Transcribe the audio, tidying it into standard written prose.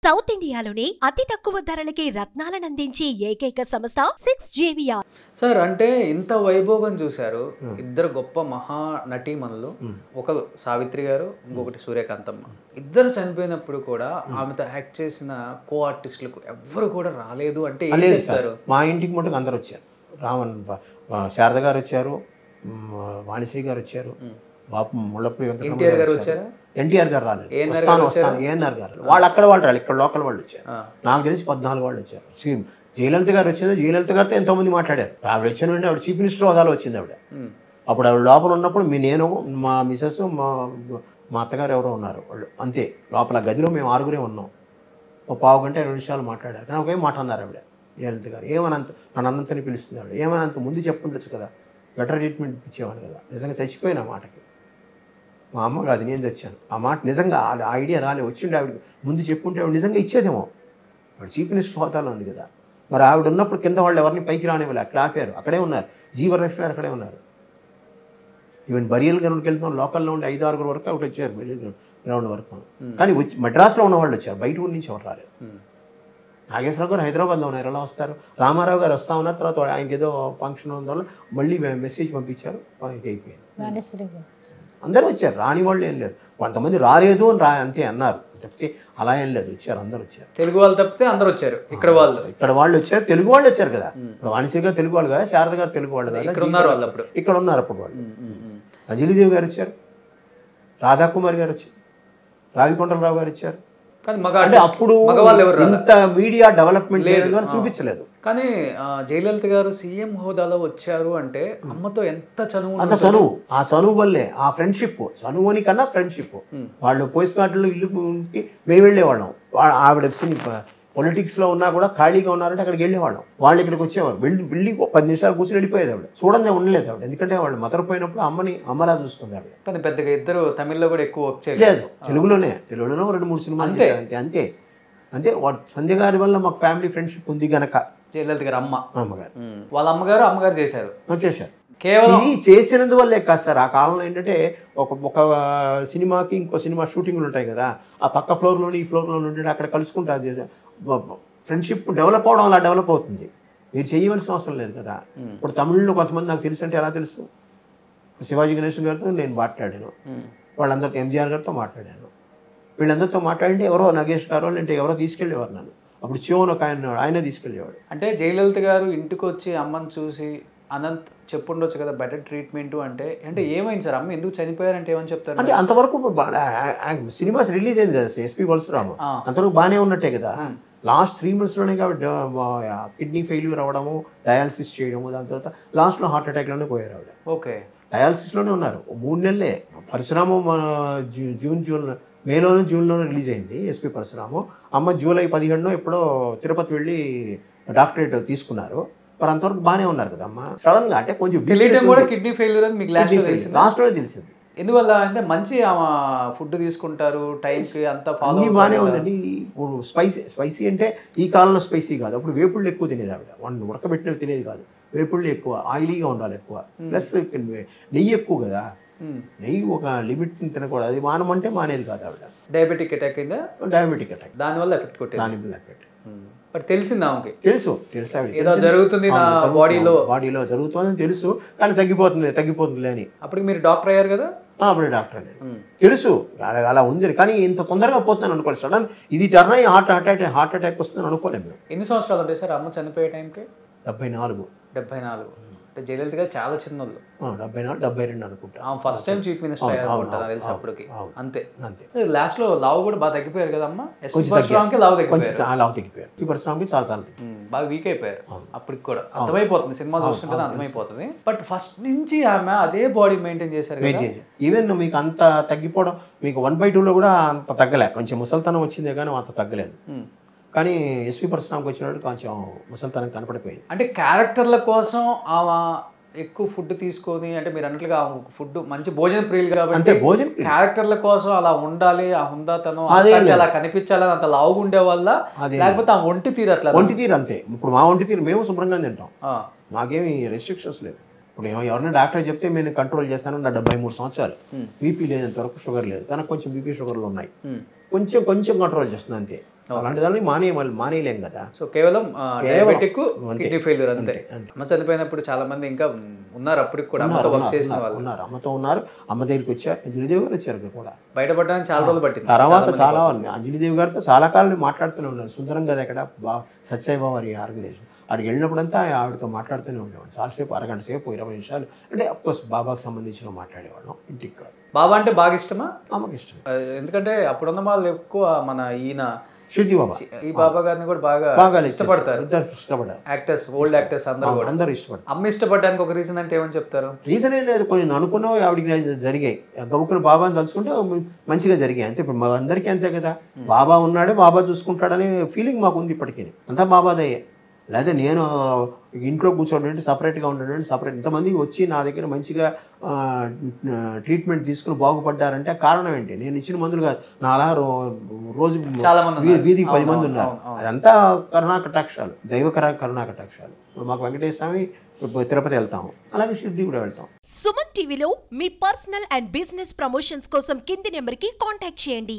South ఇండియాలోనే అతి తక్కువ ధరలకి రత్నాలను అందించే ఏకైక సంస్థ 6JVR. సార్ అంటే ఇంత వైభోగం చూశారు. ఇద్దరు గొప్ప మహా నటీమణులు, ఒకరు సావిత్రి గారు, ఇంకొకటి సూర్యకాంతమ్మ. ఇద్దరు చనిపోయినప్పుడు కూడా ఆమెతో యాక్ట్ చేసిన కో ఆర్టిస్టులకు ఎవ్వరు కూడా రాలేదు అంటే ఏం చేస్తారు? మా ఇంటికి మటుకు అందరు వచ్చారు. రామన్ శారద గారు వచ్చారు, వాణిశ్రీ గారు వచ్చారు, బాపు ముళ్ళపూడి ఎన్టీఆర్ గారు వచ్చారా? ఎన్టీఆర్ గారు రాలేదు. వస్తాను ఏఎన్ఆర్ గారు వాళ్ళు అక్కడ వాళ్ళు రాలేదు, ఇక్కడ లోకల్ వాళ్ళు వచ్చారు. నాకు తెలిసి 14 వాళ్ళు వచ్చారు. జయలలిత గారు వచ్చింది. జయలలిత గారితో ఎంతోమంది మాట్లాడారు. ఆవిడ వచ్చిందంటే ఆవిడ చీఫ్ మినిస్టర్ హోదాలో వచ్చింది. ఆవిడ అప్పుడు ఆవిడ లోపల ఉన్నప్పుడు నేను, మా మిసెస్, మా అత్తగారు ఎవరో ఉన్నారు. వాళ్ళు అంతే. లోపల గదిలో మేము 6గురే ఉన్నాం. ఒక పావు గంట 20 నిమిషాలు మాట్లాడారు. కానీ ఒకే మాట అన్నారు ఆవిడ, జయలలిత గారు. ఏమనంత నన్ను అన్నంతని పిలుస్తుంది ఆవిడ. ఏమనంత ముందు చెప్పుండొచ్చు కదా, బెటర్ ట్రీట్మెంట్ ఇచ్చేవాడు కదా. నిజంగా చచ్చిపోయిన ఆ మాటకి. మా అమ్మ కాదు, నేను తెచ్చాను ఆ మాట. నిజంగా ఆ ఐడియా రాలే, వచ్చిండే ఆవిడ ముందు చెప్పుంటే ఆవిడ నిజంగా ఇచ్చేదేమో. ఆవిడ చీఫ్ మినిస్టర్ హోదాలో ఉంది కదా. మరి ఆవిడ ఉన్నప్పుడు కింద వాళ్ళు ఎవరిని పైకి రానివ్వాలి, అక్కడ ఆపారు. అక్కడే ఉన్నారు. జీవలక్ష్మి గారు అక్కడే ఉన్నారు. ఈవెన్ బరియల్ గ్రౌండ్కి వెళ్తున్నాం, లోకల్లో ఉండి 5-6 వరకు అక్కడ వచ్చారు, బరియల్ గ్రౌండ్ వరకు. కానీ వచ్చి మద్రాసులో ఉన్న వాళ్ళు వచ్చారు, బయట ఊరి నుంచి ఎవరు రాలేదు. నాగేశ్వరరావు గారు హైదరాబాద్లో ఉన్నారు, ఎలా వస్తారు? రామారావు గారు వస్తూ ఉన్నారు. తర్వాత ఆయనకి ఏదో ఫంక్షన్ ఉందో మళ్ళీ మెసేజ్ పంపించారు, ఇది అయిపోయింది. అందరూ వచ్చారు, రాని వాళ్ళు ఏం లేదు. కొంతమంది రాలేదు అని అంతే అన్నారు తప్పితే అలా ఏం లేదు, వచ్చారు, అందరూ వచ్చారు. తెలుగు వాళ్ళు తప్పితే అందరూ వచ్చారు. ఇక్కడ వాళ్ళు వచ్చారు, తెలుగు వాళ్ళు వచ్చారు కదా. వాణిశ్రీ గారు తెలుగు వాళ్ళు కదా, శారద గారు తెలుగు వాళ్ళు కదా, ఇక్కడ ఉన్నారు అప్పుడు వాళ్ళు. అంజలిదేవి గారు వచ్చారు, రాధాకుమారి గారు వచ్చారు, రావికొండలరావు గారు వచ్చారు. అంటే అప్పుడు ఇంత మీడియా డెవలప్మెంట్ లేదని చూపించలేదు. కానీ జయలలిత గారు సీఎం హోదాలో వచ్చారు అంటే అమ్మతో ఎంత చనువు, అంత చనువు. ఆ చనువు వల్లే ఆ ఫ్రెండ్షిప్, చనువు అని కన్నా ఫ్రెండ్షిప్. వాళ్ళు పోస్ట్ కార్డులో ఇల్లుకి మేము వెళ్ళేవాళ్ళం. ఆవిడ పొలిటిక్స్లో ఉన్నా కూడా ఖాళీగా ఉన్నారంటే అక్కడికి వెళ్ళేవాళ్ళం. వాళ్ళు ఇక్కడికి వచ్చేవారు. వెళ్ళి 10 నిమిషాలు కూర్చొని వెళ్ళిపోయేది ఆవిడ. చూడండి ఉండలేదు ఆవిడ, ఎందుకంటే వాళ్ళు మదరపోయినప్పుడు అమ్మలా చూసుకుంది ఆవిడ. కానీ పెద్దగా ఇద్దరు తమిళ్లో కూడా ఎక్కువ వర్క్ చేయలేదు, తెలుగులోనే 2-3 సినిమాలు అంతే. సంధ్య గారి వల్ల మాకు ఫ్యామిలీ ఫ్రెండ్షిప్ ఉంది గనక. జయలలిత గారు అమ్మగారు, వాళ్ళ అమ్మగారు చేశారు. కేవలం ఇది చేసినందువల్లే కాదు సార్. ఆ కాలంలో ఏంటంటే ఒక సినిమాకి ఇంకో సినిమా షూటింగ్లు ఉంటాయి కదా, ఆ పక్క ఫ్లోర్లోని ఈ ఫ్లోర్లోని ఉంటే అక్కడ కలుసుకుంటారు. ఫ్రెండ్షిప్ డెవలప్ అవడం అలా డెవలప్ అవుతుంది. మీరు చేయవలసిన అవసరం లేదు కదా. ఇప్పుడు తమిళ్లో కొంతమంది నాకు తెలుసు అంటే ఎలా తెలుసు? శివాజీ గణేశన్ గారితో నేను మాట్లాడాను, వాళ్ళందరితో ఎంజీఆర్ గారితో మాట్లాడాను. వీళ్ళందరితో మాట్లాడితే ఎవరో నగేష్ గారు అంటే ఎవరో తీసుకెళ్ళేవారు నన్ను. అప్పుడు చివన్ ఒక ఆయన తీసుకెళ్ళేవాడు. అంటే జయలలిత గారు ఇంటికి వచ్చి అమ్మని చూసి అనంత్ చెప్పుండొచ్చు కదా బెటర్ ట్రీట్మెంట్ అంటే ఏమైంది సార్, అమ్మ ఎందుకు చనిపోయారంటే ఏమని చెప్తారు? అంటే అంతవరకు సినిమాస్ రిలీజ్ అయింది కదా ఎస్పీ పరశురామ, అంతవరకు బాగానే ఉన్నట్టే కదా. లాస్ట్ 3 monthsలోనే కాబట్టి కిడ్నీ ఫెయిల్యూర్ అవ్వడము, డయాలసిస్ చేయడము, దాని తర్వాత లాస్ట్లో హార్ట్ అటాక్లోనే పోయారు ఆవిడ. ఓకే, డయాలసిస్లోనే ఉన్నారు 3 నెలలే. పరశురామం జూన్లోనే రిలీజ్ అయింది ఎస్పీ పరశురామం. అమ్మ జూలై 17 ఎప్పుడో తిరుపతి వెళ్ళి డాక్టరేట్ తీసుకున్నారు. మరి అంతవరకు బాగానే ఉన్నారు కదా అమ్మ. సడన్ గా అంటే కొంచెం కిడ్నీ ఫెయిల్యూర్ అని మీకు లాస్ట్లోనే తెలిసింది. ఎందువల్ల అంటే మంచి ఫుడ్ తీసుకుంటారు టైంకి, అంతా ఫాలో బాగానే ఉందండి. ఇప్పుడు స్పైసీ అంటే ఈ కాలంలో స్పైసీ కాదు, అప్పుడు వేపుళ్ళు ఎక్కువ తినేది ఆవిడ. ఉడకబెట్టినవి తినేది కాదు, వేపుళ్ళు ఎక్కువ, ఆయిలీగా ఉండాలి ఎక్కువ, ప్లస్ నెయ్యి ఎక్కువ కదా. నెయ్యి ఒక లిమిట్ తినకూడదు, అది మానమంటే మానేది కాదు ఆవిడ. డయాబెటిక్ అటాక్ అయిందా? డయాబెటిక్ అటాక్, దానివల్ల ఎఫెక్ట్ కొట్టేది. దానివల్ల ఎఫెక్ట్ తెలిసింది ఆమెకి, తెలుసు ఏదో జరుగుతుంది నా బాడీలో జరుగుతుందని తెలుసు, కానీ తగ్గిపోతుంది అని. అప్పుడు మీరు డాక్టర్ అయ్యారు కదా? అప్పుడు డాక్టర్ తెలుసు అలా ఉంది, కానీ ఇంత తొందరగా పోతున్నాను అనుకోలేదు. సడన్ ఇది టర్న్ అయ్యి హార్ట్ అటాక్ వస్తుందని అనుకోలేదు. ఎన్ని సంవత్సరాలు ఉంటాయి సార్ అమ్మ చనిపోయే టైంకి? 74. అంటే జయలలిత గారు చాలా చిన్నోళ్ళు, 74-72 అనుకుంటా. ఫస్ట్ టైం చీఫ్ మినిస్టర్ అయ్యారు తెలిసి అప్పటికి. అంతే. లాస్ట్ లో లావు కూడా బాగా తగ్గిపోయారు కదా అమ్మ. లావు తగ్గిపోయారు, పరశురామకి చాలా బాగా వీక్ అయిపోయారు. అప్పటికి కూడా అర్థమైపోతుంది, సినిమా చూస్తుంటే అర్థమైపోతుంది. బట్ ఫస్ట్ నుంచి ఆమె అదే బాడీ మెయింటైన్ చేశారు. ఈవెన్ మీకు అంత తగ్గిపోవడం, మీకు 1/2లో కూడా అంత తగ్గలే. కొంచెం ముసల్తనం వచ్చిందే కానీ అంత తగ్గలేదు. కానీ ఎస్పీ పరశురామకి వచ్చినప్పుడు కొంచెం ముసల్తనం కనపడిపోయింది. అంటే క్యారెక్టర్ల కోసం ఆమె ఎక్కువ ఫుడ్ తీసుకొని, అంటే మీరు అన్నట్లుగా ఫుడ్ మంచి భోజన ప్రియులు కాబట్టి క్యారెక్టర్ల కోసం అలా ఉండాలి, ఆ హుందాతనం అలా కనిపించాలని అంత లావుగా ఉండే వల్ల, లేకపోతే ఆ ఒంటి తీరు అంతే. ఇప్పుడు మా ఒంటి తీరు మేము శుభ్రంగా తింటాం, మాకేమి రెస్ట్రిక్షన్స్ లేవు. ఇప్పుడు ఎవరైనా డాక్టర్ చెప్తే నేను కంట్రోల్ చేస్తాను. నా 73 సంవత్సరాలు, బీపీ లేనంత వరకు, షుగర్ లేదు. తనకు కొంచెం బీపీ షుగర్లు ఉన్నాయి, కొంచెం కంట్రోల్ చేస్తుంది అంతే. అలాంటి దాన్ని మానేయలేం కదా. సో కేవలం డయాబెటిక్ కిడ్నీ ఫెయిల్యూర్ అంతే. అమ్మ చనిపోయినప్పుడు చాలా మంది ఇంకా ఉన్నారు అప్పటికి కూడా అమ్మతో వర్క్ చేసిన వాళ్ళు ఉన్నారు, అమ్మతో ఉన్నారు. అమ్మ దగ్గరికి వచ్చారు, అంజలిదేవి గారు వచ్చారు కూడా. బయటపడడానికి చాలా రోజులు పట్టింది. తర్వాత చాలా అంజలిదేవి గారితో చాలా కాలం మాట్లాడుతూనే ఉన్నారు. సుందరం కదా ఇక్కడ సత్యసాయిబాబా వారి ఆర్గనైజేషన్, అక్కడికి వెళ్ళినప్పుడంతా ఆవిడతో మాట్లాడుతూనే ఉండేవాడు చాలాసేపు, అరగంట సేపు 20 నిమిషాలు. అంటే అఫ్కోర్స్ బాబాకి సంబంధించిన మాట్లాడేవాళ్ళం ఇంటికి. బాబా అంటే బాగా ఇష్టమా? అమ్మకి ఇష్టం. ఎందుకంటే అప్పుడున్న వాళ్ళు ఎక్కువ మన ఈయన షిర్డీ బాబా, ఈ బాబా గారిని కూడా బాగా ఇష్టపడతారు. ఇష్టపడ్డారు యాక్టర్స్, ఓల్డ్ యాక్టర్స్ అందరూ ఇష్టపడతారు. అమ్మ ఇష్టపడడానికి ఒక రీజన్ అంటే ఏమని చెప్తారు? రీజన్ ఏం లేదు, కొన్ని అనుకున్నవి ఆవిడకి జరిగాయి. గబుక్కులు బాబాని తలుచుకుంటే మంచిగా జరిగాయి అంతే. ఇప్పుడు మా అందరికీ అంతే కదా, బాబా ఉన్నాడు, బాబా చూసుకుంటాడనే ఫీలింగ్ మాకు ఉంది ఇప్పటికీ. అంతా బాబాదయ్యే. లేదా నేను ఇంట్లో కూర్చోండి, సపరేట్గా ఉండండి, సపరేట్. ఇంతమంది వచ్చి నా దగ్గర మంచిగా ట్రీట్మెంట్ తీసుకుని బాగుపడ్డారంటే కారణం ఏంటి? నేను ఇచ్చిన మందులు కాదు, నా అలా రోజు వీధికి 10 మంది ఉన్నారు. అదంతా కరుణాకటాక్షాలు, దైవ కరుణాకటాక్షాలు. ఇప్పుడు మాకు వెంకటేశ్వర స్వామి తిరుపతి వెళ్తాము, అలాగే షిర్డీ కూడా వెళ్తాం. సుమన్ టీవీలో మీ పర్సనల్ అండ్ బిజినెస్ ప్రమోషన్స్ కోసం కింది నెంబర్కి కాంటాక్ట్ చేయండి.